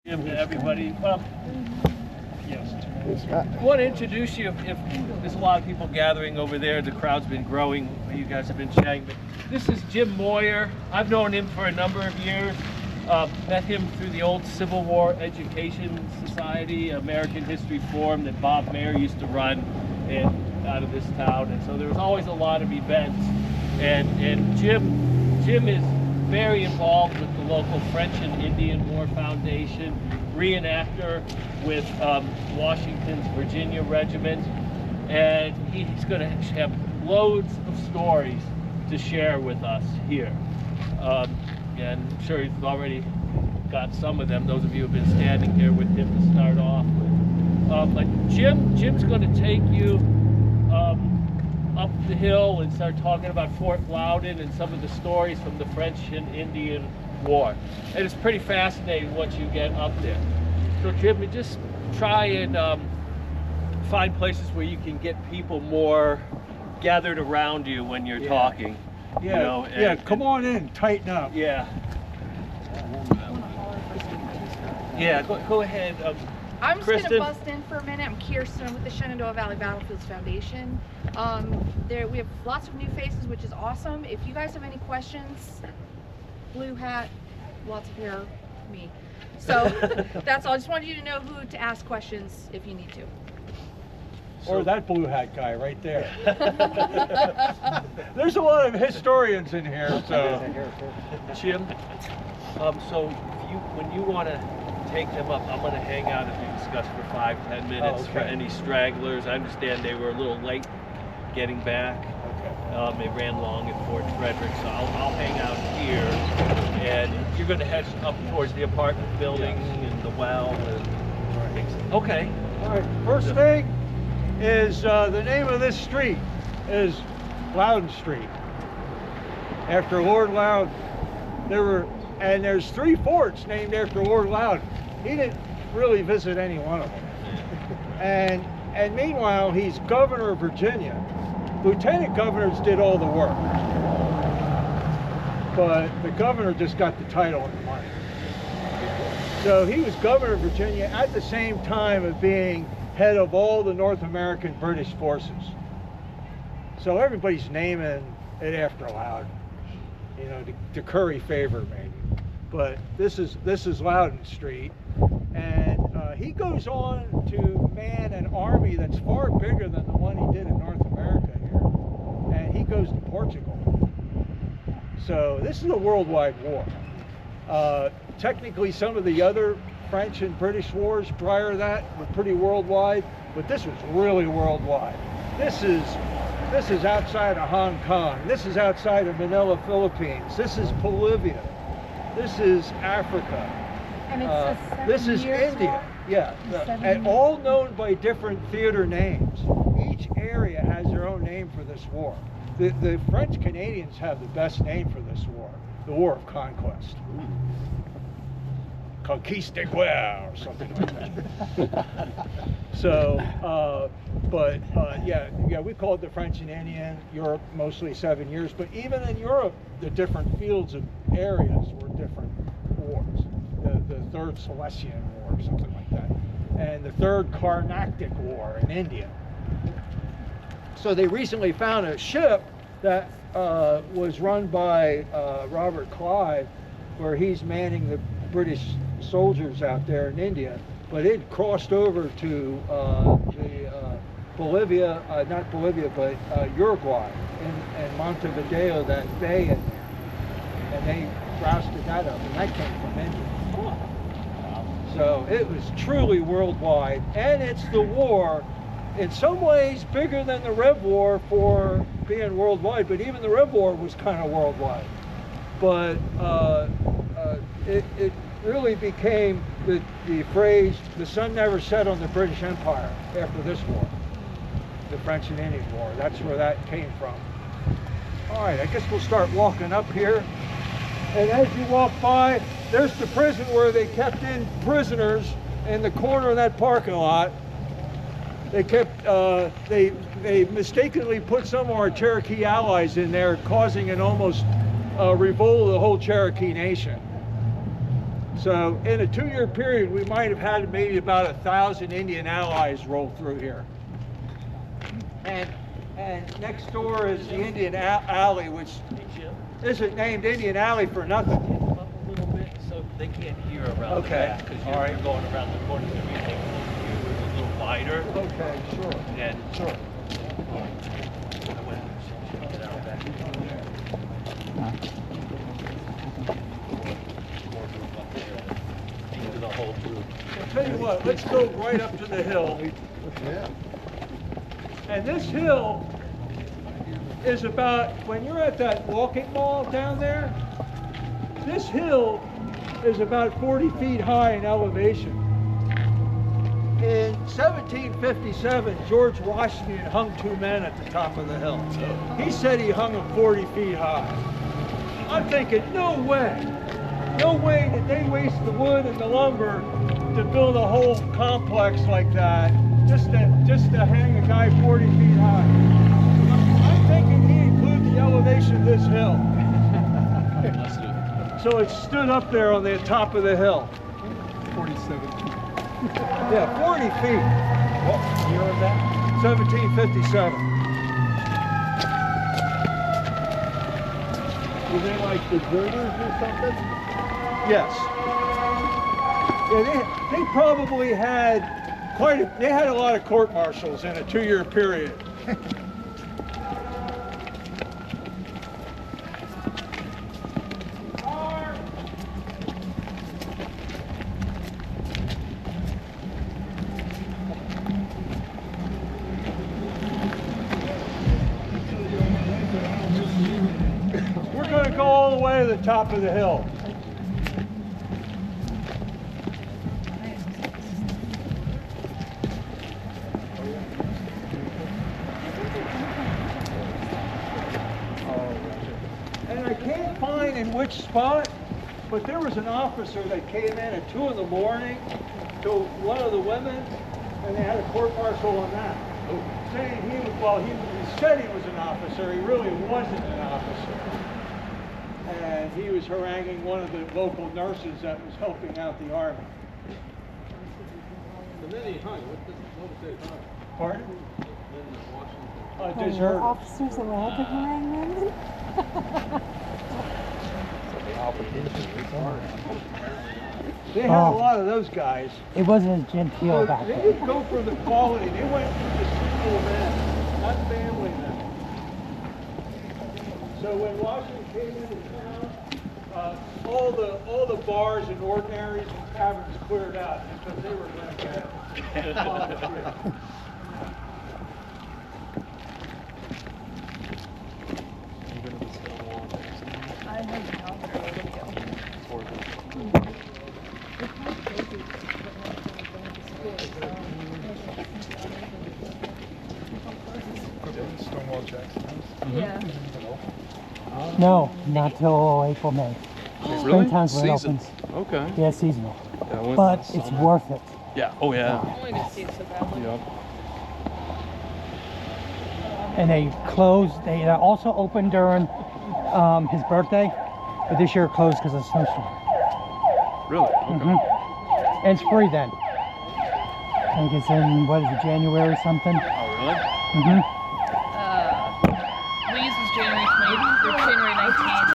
To everybody. Yes. I want to introduce you. If there's a lot of people gathering over there, the crowd's been growing. You guys have been chatting. But this is Jim Moyer. I've known him for a number of years. Met him through the old Civil War Education Society, American History Forum that Bob Mayer used to run out of this town. And so there was always a lot of events. And Jim is very involved with the local French and Indian War Foundation, reenactor with Washington's Virginia Regiment, and he's going to have loads of stories to share with us here. And I'm sure he's already got some of them, those of you who have been standing here with him to start off with. But Jim's going to take you up the hill and start talking about Fort Loudon and some of the stories from the French and Indian War. And it's pretty fascinating once you get up there. So Jim, just try and find places where you can get people more gathered around you when you're talking. Yeah, You know, come on in, tighten up. Yeah. Yeah, go ahead. I'm just Kristen? going to bust in for a minute. I'm Kirsten with the Shenandoah Valley Battlefields Foundation. We have lots of new faces, which is awesome. If you guys have any questions, blue hat, lots of hair, me. So that's all. I just wanted you to know who to ask questions if you need to. Or that blue hat guy right there. There's a lot of historians in here, so. Jim, so when you want to take them up, I'm going to hang out as we discuss for 5-10 minutes. okay. For any stragglers. I understand they were a little late getting back. Okay. They ran long at Fort Frederick, so I'll hang out here, and you're going to head up towards the apartment building and the well. Okay. All right, first thing is the name of this street is Loudon Street. After Lord Loudon. And there's 3 forts named after Lord Loudon. He didn't really visit any one of them. And meanwhile, he's governor of Virginia. Lieutenant governors did all the work. But the governor just got the title and the money. So he was governor of Virginia at the same time of being head of all the North American British forces. So everybody's naming it after Loudon, you know, to curry favor maybe. But this is Loudon Street, and he goes on to man an army that's far bigger than the one he did in North America here, and he goes to Portugal. So this is a worldwide war. Technically, some of the other French and British wars prior to that were pretty worldwide, but this was really worldwide. This is outside of Hong Kong. This is outside of Manila, Philippines. This is Bolivia. This is Africa. And it's this is India. Yeah, and all known by different theater names. Each area has their own name for this war. The French Canadians have the best name for this war, the War of Conquest. Conquiste de Guerre, or something like that. So, yeah, we call it the French and Indian. Europe, mostly 7 years. But even in Europe, the different fields of areas were different wars. The Third Silesian War, something like that. And the Third Carnatic War in India. So they recently found a ship that was run by Robert Clive, where he's manning the British soldiers out there in India, but it crossed over to Bolivia, not Bolivia, but Uruguay and Montevideo, that bay in there, and they rousted that up, and that came from India. So it was truly worldwide, and it's the war, in some ways, bigger than the Rev War for being worldwide, but even the Rev War was kind of worldwide. But it really became the phrase, the sun never set on the British Empire after this war, the French and Indian War. That's where that came from. All right, I guess we'll start walking up here. And as you walk by, there's the prison where they kept in prisoners in the corner of that parking lot. They kept, they mistakenly put some of our Cherokee allies in there, causing an almost revolt of the whole Cherokee nation. So in a 2-year period, we might have had maybe about 1,000 Indian allies roll through here. And next door is the Indian Alley, which isn't named Indian Alley for nothing. Up a little bit so they can't hear around the back, because you're going around the corner, so everything a little wider. Okay, sure. And Sure. I went and checked it out back into the whole group. I'll tell you what, let's go right up to the hill. And this hill is about, when you're at that walking mall down there, this hill is about 40 feet high in elevation. In 1757, George Washington hung 2 men at the top of the hill. He said he hung them 40 feet high. I'm thinking, no way did they waste the wood and the lumber to build a whole complex like that just to hang a guy 40 feet high. I'm thinking he included the elevation of this hill. So it stood up there on the top of the hill. 47 feet. Yeah, 40 feet. What year was that? 1757. Were they like deserters or something? Yes. Yeah, they probably had they had a lot of court martials in a 2-year period. We're going to go all the way to the top of the hill. And I can't find in which spot, but there was an officer that came in at 2 in the morning to one of the women, and they had a court martial on that. Saying he was, well, he said he was an officer, he really wasn't an officer. And he was haranguing one of the local nurses that was helping out the army. And then he hung. What was they hung? Pardon? Were Deserter. officers allowed to harangue women? They had a lot of those guys. It wasn't as genteel back They then. didn't go for the quality. They went for the single men, not family men. So when Washington came into town, all the bars and ordinaries and taverns cleared out because they were going to get Stonewall Jackson House. Yeah. No, not till April, May. Springtime's when it Season. opens. Okay. Yeah, seasonal. Yeah, I went But last it's summer. worth it. Yeah. Oh yeah. only to see it so badly. Yep. And they closed, they also opened during his birthday, but this year closed because of the snowstorm. Really? Okay. And it's free then. I think it's in, what is it, January or something? Oh really? Mm-hmm.